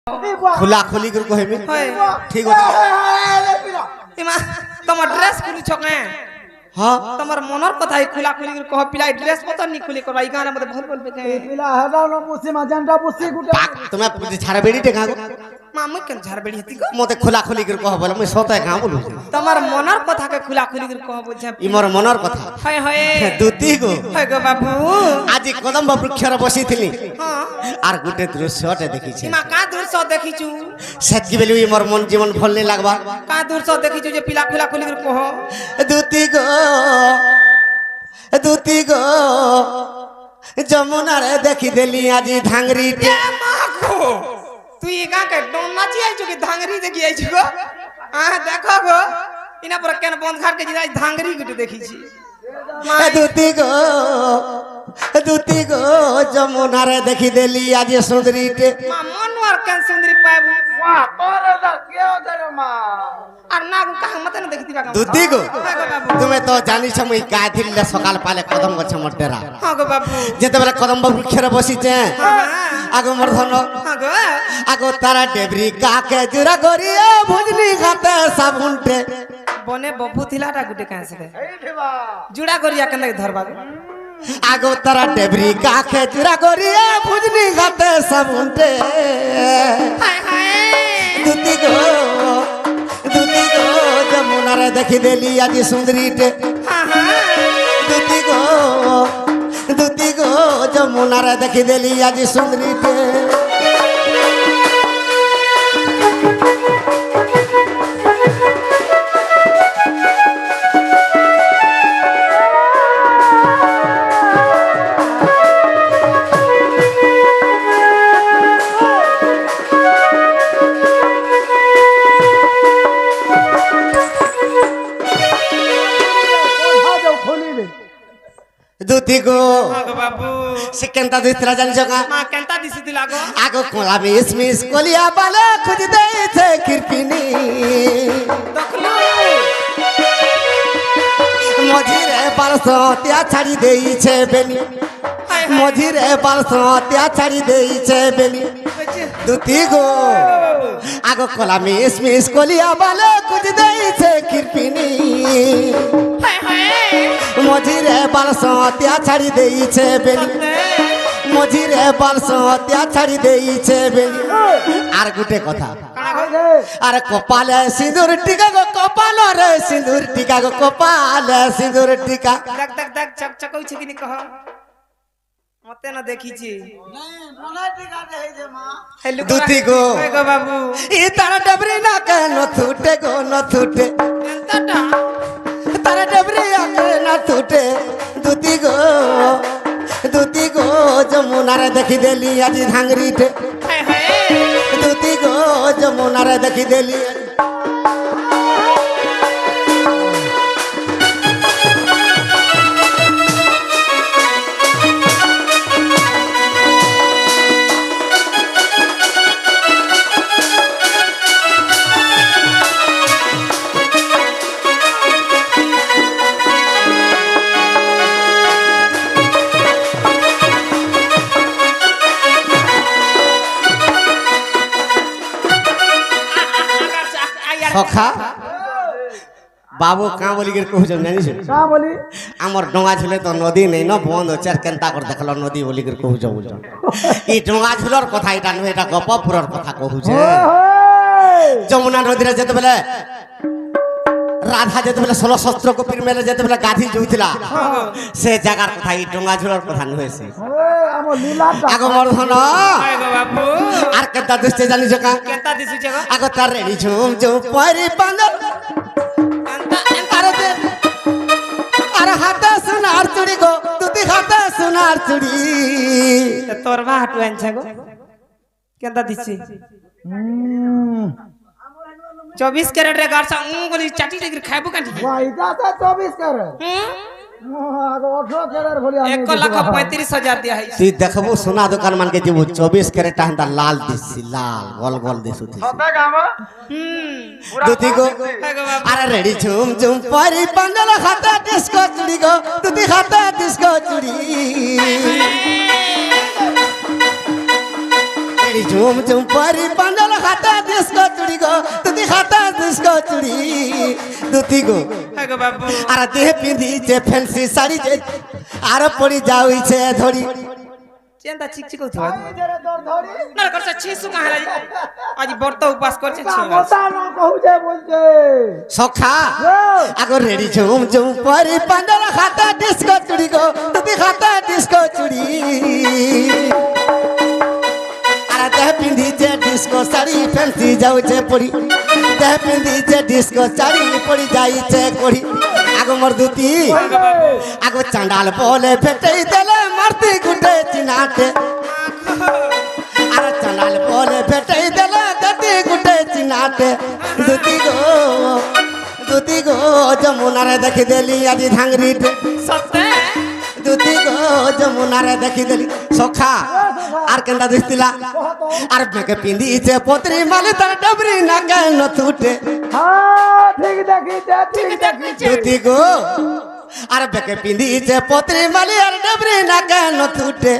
खुला खुली कर कहबे ठीक हो इमा तमर ड्रेस खुली छके हां तमर मनर कथा खुला खुली कर कह पिला ड्रेस पता नहीं खुली करबा ई गाना मते भल बोलबे के पिला हदाव न मुसी मजंडा बुसी गुटे तुम्हें झाड़ बेड़ी टेका मामू केन झार बेड़ी हती को मते खुला खुली कर कह बोले मैं सते का बोलू तमर मनर कथा के खुला खुली कर कह बुझे ई मोर मनर कथा हाय हाय दुती गो हाय गो बाबू आज कदम वृक्षर बसी थिली हां आर गुटे दृश्यटे देखि छी इमा का दूर से देखि छु सेतकी बेलु ई मोर मन जीवन भल नहीं लागबा का दूर से देखि छु जे पिला खुला खुली कर कह दुती गो जमुना रे देखि देली आज धांगरी ए माखो तू ई का के डोन नाची आई छु कि धांगरी देखि आई छु गो आ देखो गो इना पर केन बंद खाट के जिरा धांगरी गुटे देखि छी दुती गो जमुना रे देखि देली आज सुंदरी टे मां मनवर केन सुंदरी पाबू वाह तोरे दा के दरे मां আর না का मत न देखि दिबा दुती गो तुम्हें तो जानी छ मुई का दिले सकाल पाले कदम गछ मोर डेरा हां गो बाबू जेते बेले कदम वृक्षर बसी छे आगो मोर धन हां गो आगो तारा डेबरी का के जुरा गोरिए भुजनी खाते साबुनटे बने बबू थिलाटा गुटे काहे से ए देवा जुड़ा गरिया केन धरबा आगो तारा डेबरी का के जुरा गोरिए भुजनी खाते साबुनटे हाय हाय दुती गो जमुना रे देखि देली आज सुंदरी टे हां हां दुती गो जमुना रे देखि देली आज सुंदरी टे दुती गो हां गो बाबू से केनता दुतरा जानि जका मां केनता दिसि दिलागो आगो कोला मिस कोलिया बाले खुज दे छे किरपिनी देखलो मझिरे बारसो त्या छाड़ी देई छे बेनी हाय मझिरे बारसो त्या छाड़ी देई छे बेनी दुती गो आगो कोला मिस कोलिया बाले खुज दे छे किरपिनी हाय हाय मझिरे बारसो त्या छाड़ी देई छे बेनी मझिरे बारसो त्या छाड़ी देई छे बेनी आर गुटे कथा अरे कपाले सिंदूर टीका गो कपाल रे सिंदूर टीका गो कपाले सिंदूर टीका देख देख देख चक चकौ छै कि नि कह मते न देखि छी नहीं मोना टिका दे जे मां हेलो दुती गो हाय गो बाबू ई तारा डबरी ना के न छूटे गो न छूटे केनता तारा डबरी आके न छूटे दुती गो जमुना रे देखि देली आज धांगरी टे हाय हाय दुती गो जमुना रे देखि देली सखा बाबू का बोली के कहू जम जानी छै का बोली हमर डोंगा झुले तो नदी नहीं न बंद चार केनता कर देखलो नदी बोली के कहू जम ई डोंगा झुलर कथा इटा न एटा गपपुरर कथा कहू छै जमुना नदी रे जते बेले राधा जते बेले 16 शस्त्र को पीर मेले जते बेले गाधी जुइथिला से जगार कथा ई डोंगा झुलर कथा न होइसे हम लीलाटा आगो मोर धन हाय गो बाबू आर केनता दृश्य जानी जका केनता दिसि जगो आगो तार रेडी झुम झुम परी पांदर अरे हाथे सुनार चूड़ी गो तुती हाथे सुनार चूड़ी तोरवा हटुआन छगो केनता दिसि 24 कैरेट रे गारसा गोली चाटी रे खाइबो काठी वाह इता से 24 कर आगो 18 कर बोली 1,35,000 दिया है तू देखबो सोना दुकान मान के जेबो 24 कैरेट हंदा लाल दिसी लाल गोल गोल दिसु थी सता काम दुती गो अरे रेडी झुम झुम परी पंगल हाथे डिस्को चूड़ी गो तुती हाथे डिस्को चूड़ी রেডি ঝুম ঝুম পরি পান্ডল হাতা ডিস্কো চুড়ি গো দুতি হাতা ডিস্কো চুড়ি দুতি গো হ্যাঁ গো বাবু আর দেহ পিঁধিছে ফ্যান্সি শাড়ি যে আর পড়ি যাইছে ধরি চিন্তা চিকচিক হতো নিজের তোর ধরি না করছে ছিসু কাহালা আজ ব্রত উপাস করছে ছি মোটা না কহুছে বলছে সখা ও, আগো রেডি ঝুম ঝুম পরি পান্ডল হাতা ডিস্কো চুড়ি গো দুতি হাতা ডিস্কো চুড়ি আর দেহ পিঁধিছে ডিস্কো শাড়ি ফ্যান্সি যাইছে পড়ি দেহ পিঁধিছে ডিস্কো শাড়ি পড়ি যাইছে কড়ি আগো মোর দুতি আগো চাঁডাল বলে ফেটেই দেলে মারতি গুটে চিনাটে আর চাঁডাল বলে ফেটেই দেলে গতি গুটে চিনাটে দুতি গো যমুনারে দেখি দেলি আজি ধাংরিটে সত্যি দুতি গো যমুনারে দেখি দেলি সখা আর কেন্দা দিছিলা আর বেকে পিঁধিছে পত্রি মালে তার ডবরি না কেন তুটে হ্যাঁ ঠিক দেখিছে ঠিক দেখিছে দুতি গো আর বেকে পিঁধিছে পত্রি মালি আর ডবরি না কেন তুটে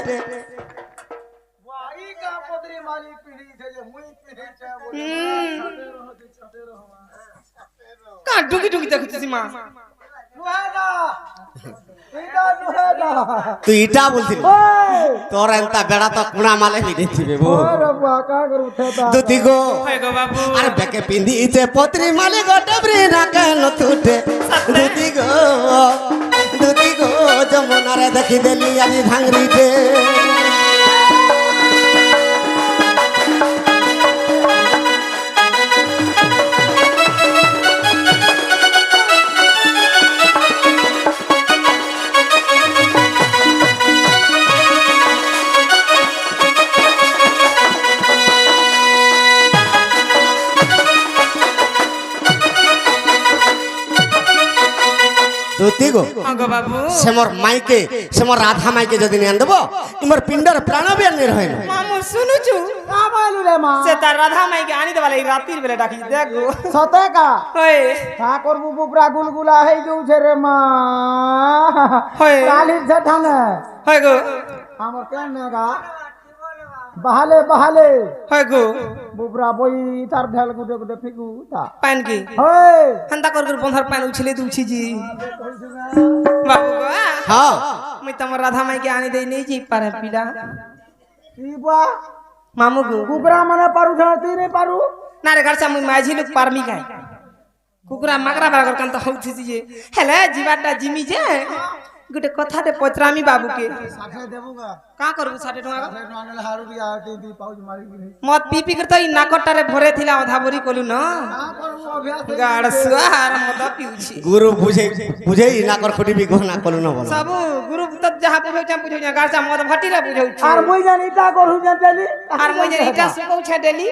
ওই কা পদরি মালি পিড়িছে যে মুই পিড়িছে কা ডুকি ডুকি দেখছিস মা নুহেদা এটা নুহেদা তুই ইটা বলছিলি ওই তোর এন্তা বেড়া তো কুড়া মালে হিড়েছিবে বো ওরে বুয়া কা করে উঠেতা দুতি গো হ্যাঁ গো বাবু আর বেকে পিঁধিছে পত্রি মালি গো ডবরি না কেন তুটে দুতি গো যমুনারে দেখি দেলি আজি ভাঙরিতে দুতি গো হ্যাঁ গো বাবু সে মোর মাইকে সে মোর রাধা মাইকে যদি নিয়ে দেব ইমর পিণ্ডর প্রাণ বিয়ার নির্ভয় নয় মামু শুনুছু কা বলু রে মা সে তার রাধা মাইকে আনি দেবা লাগি রাতির বেলা ডাকি দেখ গো সতে কা ওই কা করবু বুবরা গুলগুলা হই যাউছে রে মা হয়। কালির জেঠানে হয় গো আমার কেন গা বাহালে বাহালে হয় গো বুবরা বই তার ঢেল গুটে গুটে ফিকু তা পান কি ওই হান্তা কর কর বন্ধার পান উছলে দুছি জি বাবু গো হ্যাঁ মুই তোমার রাধা মাইকে আনি দেই নেই জি পারে পিলা কি বা মামু গো কুকুরা মানে পারু ছাড়া তুই নেই পারু না রে গাড়ছা মুই মাঝি লোক পারমি কাই কুকুরা মাগরা বাগর কান্ত হউছি যে হেলে জিবাটা জিমি যে গুটে কথাতে পচরামি বাবুকে সাথে দেবুগা কা করবু 60 টাকা সাথে নানলে হারু দিয়া তি দি পাউজ মারি কি মত পি পি করতে নাকটারে ভরে থিলা অধা বরি কলু ন কা করবো অভ্যাস গাড় সুয়ার মত পিউছি গুরু বুঝেই না কর খুঁটিবি গহনা কলু না বল সবু গুরু তো যাহা বুঝাউছা বুঝাউছা গাড়ছা মত ভটিরা বুঝাউছি আর মুই জানি তা করু জানতেলি আর মই যে ইটা সুকৌছা ডেলি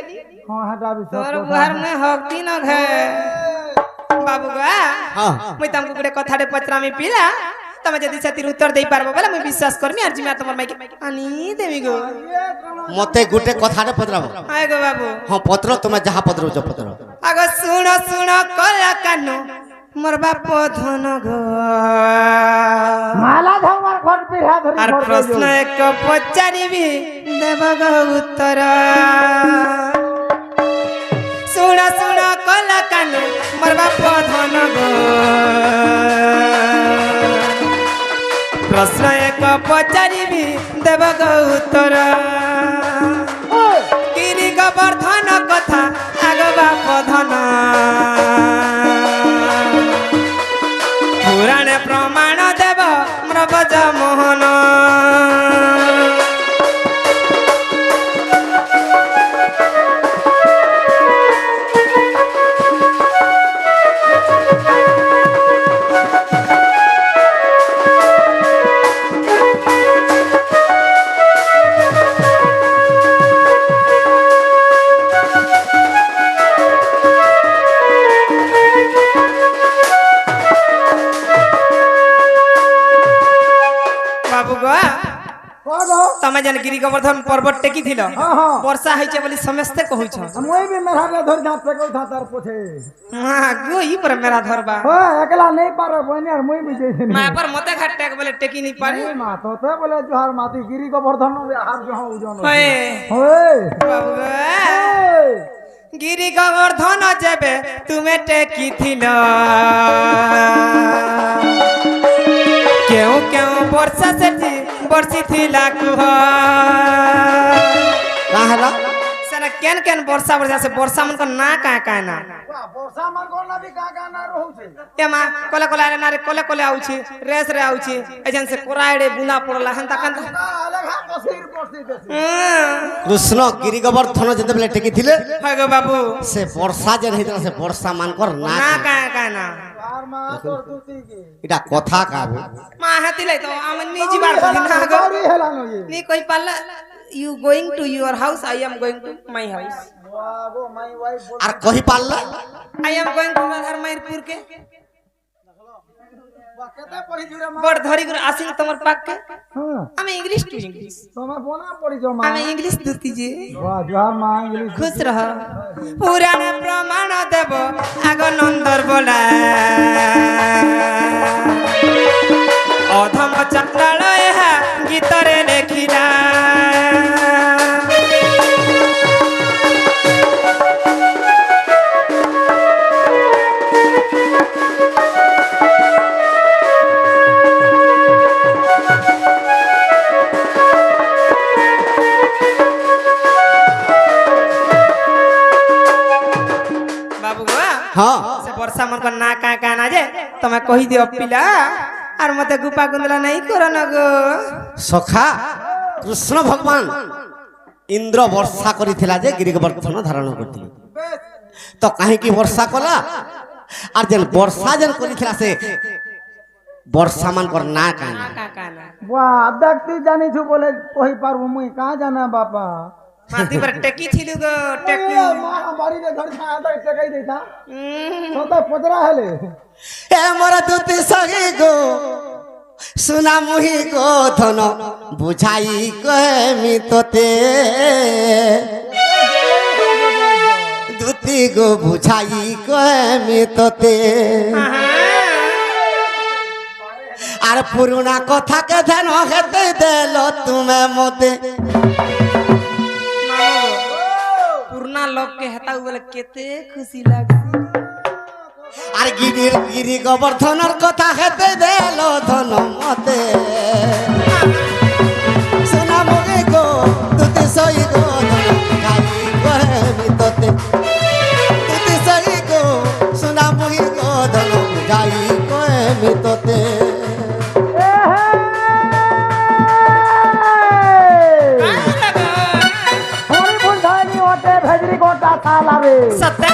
হ্যাঁ হাটা বি তোর বুহার নে হকতি ন ঘে বাবু গা হ্যাঁ মই তামকু গুটে কথাতে পচরামি পিলা তুমি যদি সেতির উত্তর দেই পারবো বলে মই বিশ্বাস করমি আর জিমা তোমার মাইকে আনি দেবি গো মতে গুটে কথাটা পত্রাব আয় গো বাবু হ্যাঁ পত্র তোমার যাহা পত্র উচ্চ পত্র আগো শুনো শুনো কলা কানো মোর বাপ ধন গো মালা ধমার ঘর পিড়া ধরি আর প্রশ্ন এক পচারিবি দেব গো উত্তর শুনো শুনো কলা কানো মোর বাপ ধন গো প্রশ্ন এক পচারিবি দেব গো উত্তর গিরি গোবর্ধন কথা আগ বাপ ধন পুরাণে প্রমাণ দেব ব্রজ মোহন तमे जन गिरी गोवर्धन पर्वत टेकी थिलो हाँ हाँ वर्षा होइছে বলি समस्ते कहूछ मुई भी मेरा ले धर जा पे था तार पोछे हां गो ई पर मेरा धरबा हो एकला नहीं पारे बहनी यार मुई भी जैसे मां पर मते घाट टेक बोले टेकी नहीं पारे मां तो बोले जोहार माती गिरी गोवर्धन हार जो उजन होए होए बाबू गिरी गोवर्धन जेबे तुमे टेकी थिलो क्यों क्यों वर्षा से बरसी थिला कुह का हला सना केन केन वर्षा वर्षा से वर्षा मन को ना का ना वर्षा मन को ना भी का ना रहू छे ए मां कोले कोले रे नारे कोले कोले आउची रेस रे आउची एजन से कोराइडे बुना पड़ला हंता कंता अलग हाथ कसीर पड़ती देसी कृष्ण गिरी गोवर्धन जेतेबेले टेकी थिले हाय गो बाबू से वर्षा जे रहितला से वर्षा मानकर ना ना का ना यार मां तोर दूती के इटा कथा काबू मां हातिले तो हम निजी बार बुझी ना गो गाड़ी हेला नो ये नी कोई पाला you going to your house I am going to my house वाह वो माय वाइफ बोल আর কহি পারলা I am going to Madharmairpur के वाह केते पढ़ी जुरे मां बड़ धरी गुर आसिन तमर पाक के हां हमें इंग्लिश टू इंग्लिश तुम्हें बोना पड़ी जो मां हमें इंग्लिश दूती जी वाह जोहार मां इंग्लिश खुश रह पुराण प्रमाण देव आग नंदर बोला अधम चंडाल गीतरे लेखिला बाबू गो हाँ से वर्षा मन को ना का ना जे तमे कहि दियो पिला আর মতে গুপা গুন্দলা নাই কর না গো সখা কৃষ্ণ ভগবান ইন্দ্র বর্ষা করিছিলা যে গিরি গোবর্ধন ধারণ করছিল তো কাহিকি বর্ষা কলা আর যেন বর্ষা যেন করিছিলা সে বর্ষা মানকর না কান কাকা না वाह देखती जानी छु बोले कोई पारबो मुई कहां जाना बापा माती पर टेकी थिलु गो टेकी मां बाड़ी रे घर छाया तो टकाई देता तो तो पदरा हेले এ মোর দুতি সহি গো সুনা মুহি গো ধন বুঝাই কহেমি তোতে দুতি গো বুঝাই কহেমি তোতে আর পুরুনা কথাকে ধ্যান হেতে দেল তুমি মতে पूर्णा लोग के हता बोले केते खुशी लागसी আর গিরি গোবর্ধনের কথা হেতে দেল ধন মতে সোনা মগে গো তুতে সই গো ধন গাই কহেমি তোতে তুতে সই গো সোনা মগে গো ধন গাই কহেমি তোতে होरी बुंधानी होते भेजरी कोटा साला रे सत्य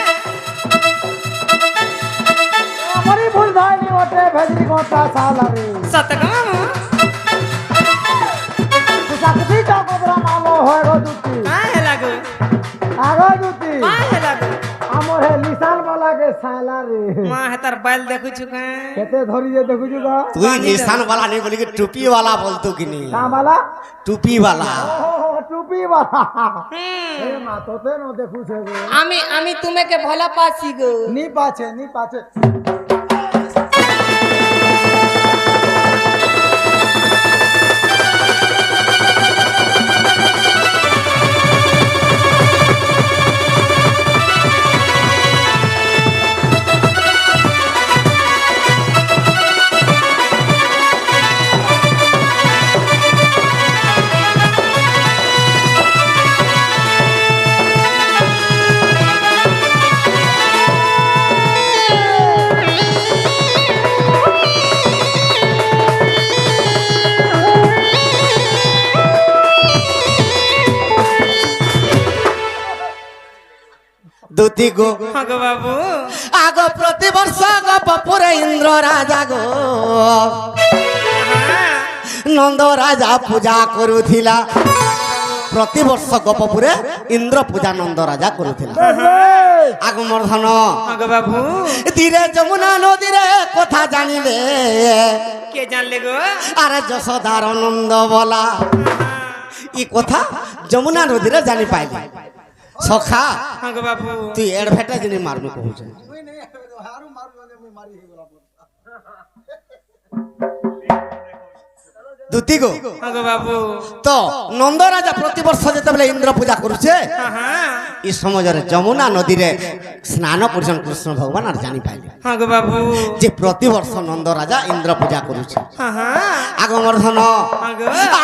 होरी बुंधानी होते भेजरी कोटा साला रे सत्य का सकती चौकोबरा मालो होएगो दुती है लागो आगो दुती है लागो हमर है निशान वाला के साला रे मां है तार बैल देखु छुका केते धरी जे देखु जुगा তুই নিশান वाला नहीं बोली कि टोपी वाला बोलतो कि नहीं का वाला टोपी वाला ओ टोपी वाला ए मा तोते नो देखु छे गो আমি তুমি কে ভলা পাছি গো नी पाछे দুতি গো हाँ गो बाबू আগ প্রতিবর্ষ গপপুরে ইন্দ্র রাজা গো নন্দ রাজা পূজা করুথিলা প্রতিবর্ষ গপপুরে ইন্দ্র পূজা নন্দ রাজা করুথিলা আগমর্ধন हाँ गो बाबू তীরে যমুনা নদীরে কথা জানিলে के जान ले गो আরে যশোদার নন্দ বলা ই কথা যমুনা নদীরে জানি পাইলি সখা হ্যাঁ গো বাবু তুই এডভেটা জিনি মারবি কହୁছ দুতি গো হ্যাঁ গো বাবু তো নন্দ রাজা প্রতিবর্ষ যেতবেলে ইন্দ্র পূজা করছে হ্যাঁ এই সমাজরে যমুনা নদীরে স্নান করছেন কৃষ্ণ ভগবান আর জানি পাইলে হ্যাঁ গো বাবু যে প্রতিবর্ষ নন্দ রাজা ইন্দ্র পূজা করছে হ্যাঁ আগমর্ধন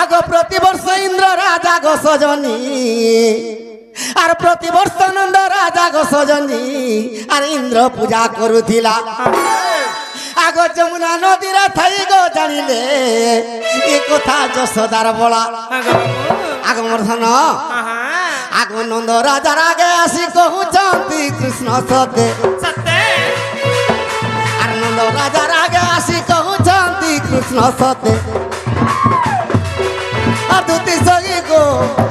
আগ প্রতিবর্ষ ইন্দ্র রাজা গো সজনী আর প্রতিবর্ষ নন্দ রাজা গো সজনী আর ইন্দ্র পূজা করুথিলা আগ যমুনা নদীরে থাই গো জানিলে এ কথা যশোদার বলা আগমর্ধন আগ নন্দ রাজার আগে আসি কহুচন্তি কৃষ্ণ সতে আর নন্দ রাজার আগে আসি কহুচন্তি কৃষ্ণ সতে আর দুতি সগি গো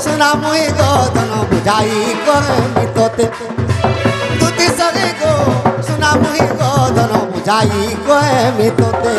শোনা মুই গো ধন বুঝাই করে মিততে দুতি সগি গো শোনা মুই গো ধন বুঝাই করে মিততে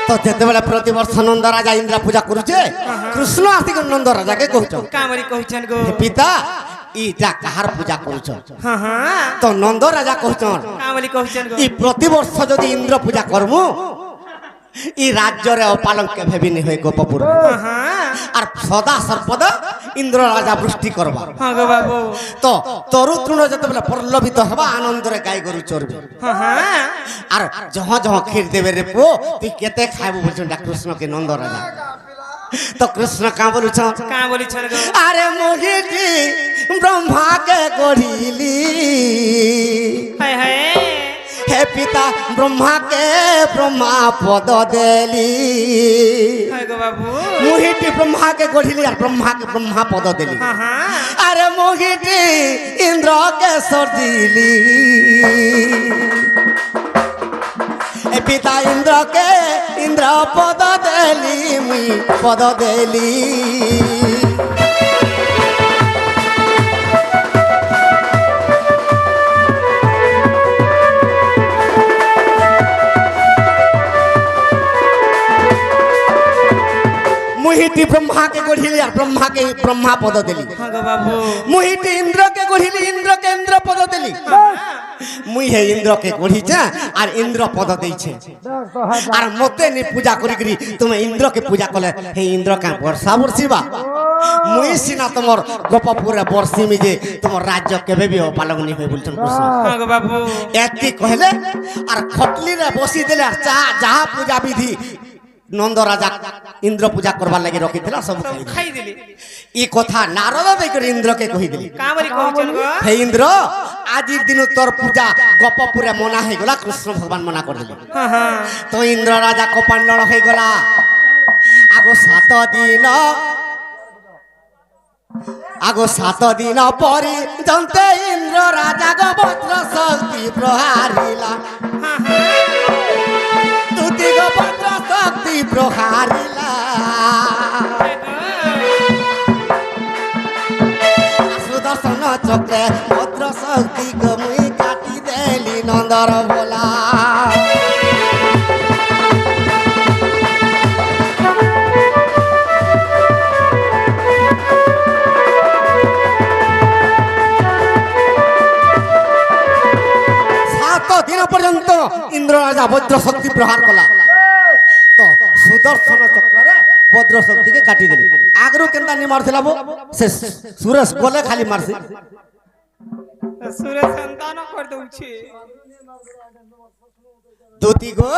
তো যেতেবেলে প্রতিবর্ষ নন্দ রাজা ইন্দ্র পূজা করছে কৃষ্ণ আসি নন্দ রাজাকে কହୁছ কামরি কହୁছন গো পিতা ইটা কাহার পূজা করছ হ্যাঁ তো নন্দ রাজা কହୁছন কামরি কହୁছন গো ই প্রতিবর্ষ যদি ইন্দ্র পূজা করমু ই রাজ্যরে অপালঙ্ক ভেবিনি হয়ে গোপপুর হ্যাঁ আর সদা সর্বদা ইন্দ্র রাজা বৃষ্টি করবা হ্যাঁ গো বাবু তো তরু তৃণ যেতেবেলে প্রলোভিত হবা আনন্দরে গাই গরু চরবে হ্যাঁ আর জহ জহ ক্ষীর দেবে রে পুଅ তুই কেতে খাইবু বলছেন কৃষ্ণকে নন্দ রাজা তো কৃষ্ণ কা বলুছ কা বলিছন গো আরে মোহিটি ব্রহ্মাকে গড়িলি হায় হায় হে পিতা ব্রহ্মাকে ব্রহ্মা পদ দেলি হায় গো বাবু মোহিটি ব্রহ্মাকে গড়িলি আর ব্রহ্মাকে ব্রহ্মা পদ দেলি হ্যাঁ আরে মোহিটি ইন্দ্রকে সর্জিলি এ পিতা ইন্দ্রকে ইন্দ্র পদ দেলি মুই পদ দেলি मुहिटी ब्रह्मा के गढ़िली और ब्रह्मा के ब्रह्मा पद देली हाँ गो बाबू मुहिटी इंद्र के गढ़िली इंद्र के इंद्र पद देली मुई हे इंद्र के गढ़ी छे और इंद्र पद देई छे और मते नि पूजा करी करी तुम इंद्र के पूजा कले हे इंद्र का वर्षा वर्षिबा मुई सिना तुमर गोपपुर वर्षी में जे तुमर राज्य केबे भी पालन नि होय बोलछन कृष्ण हाँ गो बाबू एति कहले और खटली रे बसी देले और जहा पूजा विधि नंद राजा इंद्र पूजा करवार लगे रखी सब खाई दिली ई कथा नारद देकर इंद्र के कही दिली कामरी कहचन गो हे इंद्र आज दिन तोर पूजा गपपुरे मना है गला कृष्ण भगवान मना कर दिले हाँ हाँ तो इंद्र राजा कपांडल है गला आगो 7 दिन परी जंते इंद्र राजा गो वज्र शक्ति प्रहारिला तुति गो वज्र शक्ति प्रहारिला सुदर्शन चक्रे वज्र शक्ति को मुई काटी देली नंदर बोला दिन पर्यंत इंद्र राजा वज्र शक्ति प्रहार कला तो सुदर्शन चक्र वज्र शक्ति के काटी देली आगरो केनता नि मारथिला बो से सुरेश गोले खाली मारसी सूर्य संतान कर दउछे দুতি গো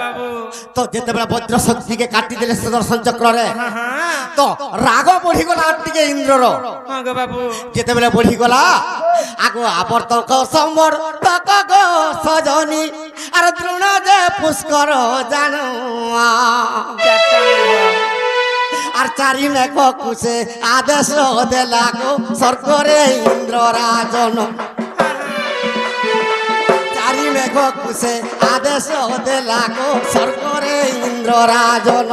বাবু তো যেতেবেলে বজ্র শক্তিকে কাটি দেলে সুদর্শন চক্রে হ্যাঁ তো রাগ বঢ়িগলা আর টিকে ইন্দ্রর হ্যাঁ গো বাবু যেতেবেলে বঢ়িগলা আগো আবর্তক সমর তক গো সজনী আর দ্রোণ যে পুষ্কর জানো আর চারি মেঘ কুশে আদেশ দেলা গো স্বর্গরে ইন্দ্র রাজন চারি মেঘ কুশে আদেশ দেলা গো স্বর্গরে ইন্দ্র রাজন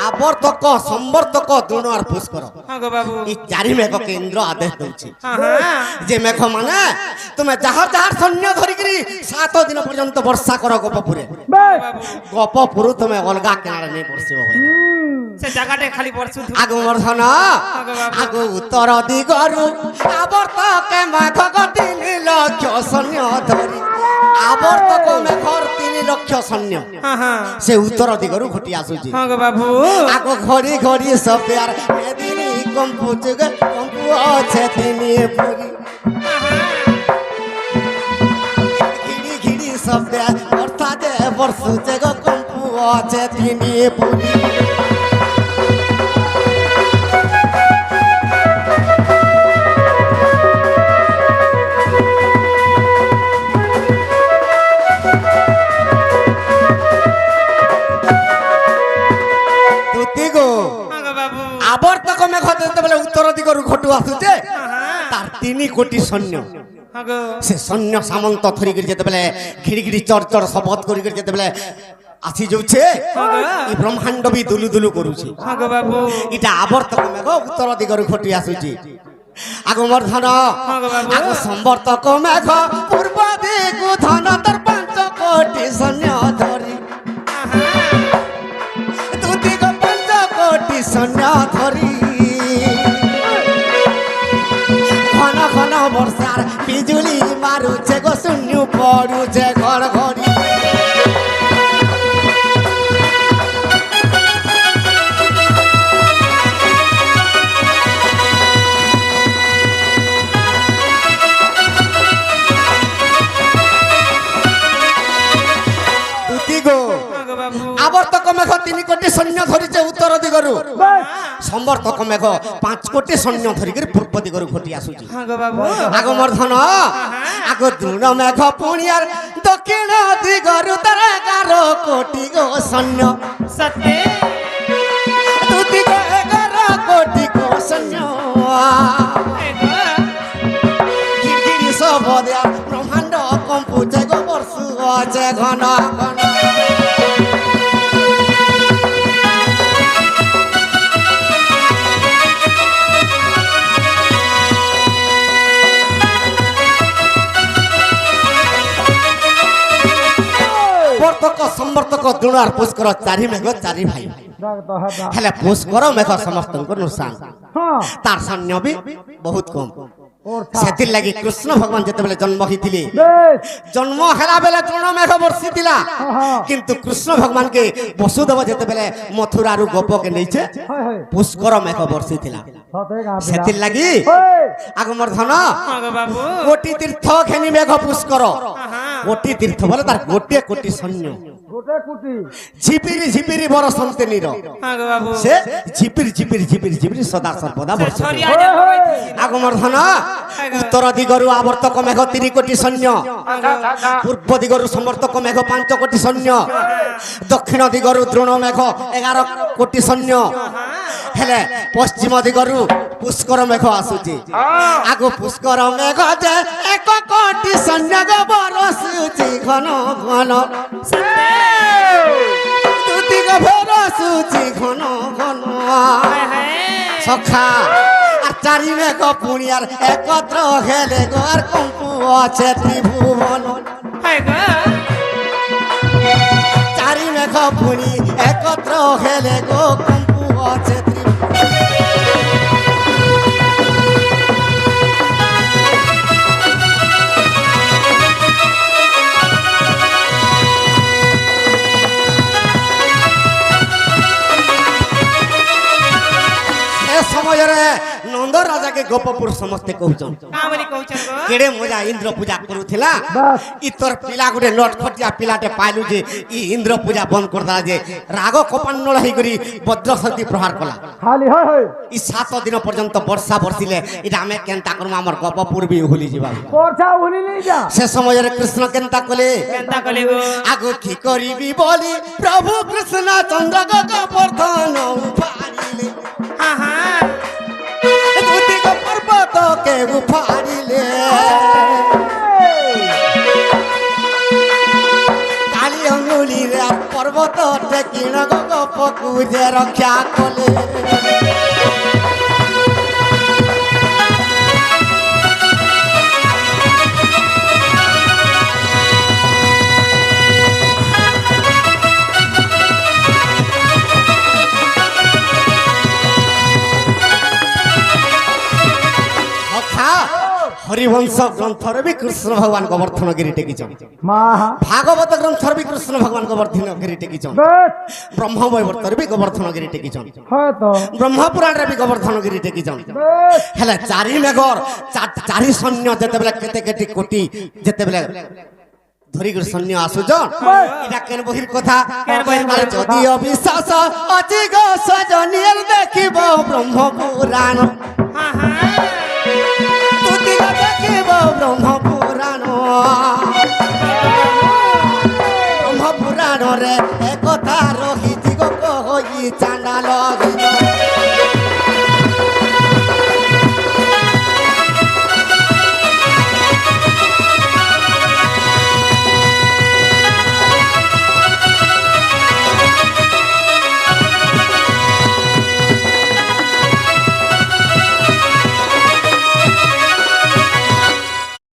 আবর্তক সম্বর্তক দ্রোণ আর পুষ্কর হ্যাঁ গো বাবু এই চারি মেঘকে ইন্দ্র আদেশ দଉଛି হ্যাঁ যে মেঘ মানে তুমি যাহার যাহার সৈন্য ধরিকি 7 দিন পর্যন্ত বর্ষা কর গোপপুরে বেশ গোপপুর তুমি অলগা কেনারে নেই বর্ষিব ভাই সে জায়গাটা খালি পরশু আগমর্ধন আগ উত্তর দিগরু আবর্তকে মেঘ 3 লক্ষ সৈন্য ধরি আবর্তক মেঘর 3 লক্ষ সৈন্য হ্যাঁ হ্যাঁ সে উত্তর দিগরু ঘটি আসুছি হ্যাঁ গো বাবু আগ ঘড়ি ঘড়ি সবে আর মেদিনী কম্পু কম্পু আছে তিনি পুরি ঘিড়ি ঘিড়ি শব্দে অর্থাৎ বর্ষুছে গো কম্পু আছে তিনি পুরি হ্যাঁ গো বাবু আবর্তক মেঘ যেତେବେଳେ উত্তর দিগରୁ ঘটু আসুছে তার 3 কোটি সৈন্য হ্যাঁ গো সে সৈন্য সামন্ত ধরিকি যেতেবেলে ঘিড়ি ঘিড়ি চড় চড় শপথ করিকি যেতেবেলে আসি যাচ্ছে এই ব্রহ্মাণ্ড বি দুলু দুলু করুছি হ্যাঁ গো বাবু এটা আবর্তক মেঘ উত্তর দিগରୁ ঘটি আসুছি আগমর্ধন আগ সম্বর্তক মেঘ পূর্ব দিগু ধন তোর 5 কোটি সৈন্য ধরি দুদিগ 5 কোটি সৈন্য ধরি ঘন ঘন বর্ষার বিজুলি মারুছে গো শূন্য পড়ুছে ঘর ঘড়ি হ্যাঁ গো বাবু আবর্তক মেঘ 3 কোটি সৈন্য ধরিছে উত্তর দিগরু সম্বর্তক মেঘ 5 কোটি সৈন্য ধরিকি পূর্ব দিগরু ঘটি আসুছি হ্যাঁ গো বাবু আগমর্ধন আগ দ্রোণ মেঘ পুଣି আর দক্ষিণ দিগরু তার 11 কোটি গো সৈন্য সত্যি দুদিগ 11 কোটি গো সৈন্য গিরগিরি সবদে ব্রহ্মাণ্ড কম্পুছে গো বর্ষু আছে ঘন ঘন আবর্তক সম্বর্তক দ্রোণ আর পুষ্কর চারি মেঘ চারি ভাই ডাক তো হাতা হেলে পুষ্কর মেঘ সমস্তঙ্কর নুসান হ্যাঁ তার সৈন্য বি বহুত কম ওর সেতির লাগি কৃষ্ণ ভগবান যেতেবেলে জন্ম হইଥିଲେ বেশ জন্ম হেলা বেলে দ্রোণ মেঘ বর্ষিছিলা হ্যাঁ কিন্তু কৃষ্ণ ভগবানকে বসুদেব যেতেবেলে মথুরারু গোপকে নেইছে হয় হয় পুষ্কর মেঘ বর্ষিছিলা সতে গা সেতির লাগি আগমর্ধন হ্যাঁ গো বাবু কোটি তীর্থ ঘেনি মেঘ পুষ্কর হ্যাঁ কোটি তীর্থ বলে তার গোটিয়ে কোটি সৈন্য গোটে কুটি ঝিপিরি ঝিপিরি বরসন্তে নির হ্যাঁ গো বাবু সে ঝিপিরি ঝিপিরি ঝিপিরি ঝিপিরি সদা সর্বদা বর্ষিত ছড়িয়া যা লগাইতেছি আগমর্ধন উত্তর দিগরু আবর্তক মেঘ 3 কোটি সৈন্য পূর্ব দিগরু সমর্থক মেঘ 5 কোটি সৈন্য দক্ষিণ দিগরু দ্রোণ মেঘ 11 কোটি সৈন্য হেলে পশ্চিম দিগরু পুষ্কর মেঘ আসুছি আগ পুষ্কর মেঘ যে 1 কোটি সৈন্য গো বরসুছি ঘন ঘন দুদিগ বরসুছি ঘন ঘন সখা আর চারি মেঘ পুଣି আর একত্র হেলে গো আর কম্পু আছে ত্রিভুবন হ্যাঁ গো চারি মেঘ পুଣି একত্র হেলে গো কম্পু আছে ত্রিভুবন ଲାଗେ ଗୋପପୁର ସମସ୍ତେ କହୁଛନ୍ କାଁ ବୋଲି କହୁଛନ୍ ଗୋ କେଡେ ମଜା ଇନ୍ଦ୍ର ପୂଜା କରୁଥିଲା ବାସ୍ ଇ ତୋର ପିଲା ଗୋଟେ ନଟଖଟିଆ ପିଲାଟେ ପାଇଲୁ ଯେ ଇ ଇନ୍ଦ୍ର ପୂଜା ବନ୍ଦ କରିଦେଲା ଯେ ରାଗ କପାନ୍ନଳ ହେଇକରି ବଜ୍ରଶକ୍ତି ପ୍ରହାର କଲା ଖାଲି হয় হয় ଇ 7 ଦିନ ପର୍ଯ୍ୟନ୍ତ ବର୍ଷା ବର୍ଷିଲେ ଏଇଟା ଆମେ କେନ୍ତା କରମୁ ଆମର ଗୋପପୁର ବି ଭୁଲି ଯିବା পর্চা ভুলি নেই যা ସେ ସମୟରେ କୃଷ୍ଣ କେନ୍ତା କଲେ କେନ୍ତା କଲେ ଗୋ ଆଗୁ କି କରିବି ବୋଲି ପ୍ରଭୁ କୃଷ୍ଣ ଚନ୍ଦ୍ର ଗୋବର୍ଦ୍ଧନ ଉପାଡ଼ିଲେ হ্যাঁ হ্যাঁ দুদিଗ পর্বত কে উপাড়িলে কালি অঙ্গুলিরে পর্বত টেকিণ গোপকু যে রক্ষা কলে হরিবংশ গ্রন্থরে বি কৃষ্ণ ভগবান গোবর্ধন গিরি টেকিছন মা ভাগবত গ্রন্থরে বি কৃষ্ণ ভগবান গোবর্ধন গিরি টেকিছন বেশ ব্রহ্মবৈবর্তরে বি গোবর্ধন গিরি টেকিছন হয়তো ব্রহ্মপুরাণরে বি গোবর্ধন গিরি টেকিছন বেশ হেলে চারি মেঘর চারি সৈন্য যেতেবেলে কেতে কেটি কোটি যেতেবেলে ধরিকরি সৈন্য আসুছন এটা কেন বহির কথা কেন বহির কথা? আরে যদি অবিশ্বাস অতি গো সজনীর দেখিব ব্রহ্মপুরাণ হ্যাঁ হ্যাঁ তুতি দেখিব ব্রহ্মপুরাণ ব্রহ্মপুরাণরে একথা রহিছি গো কই চাণ্ডাল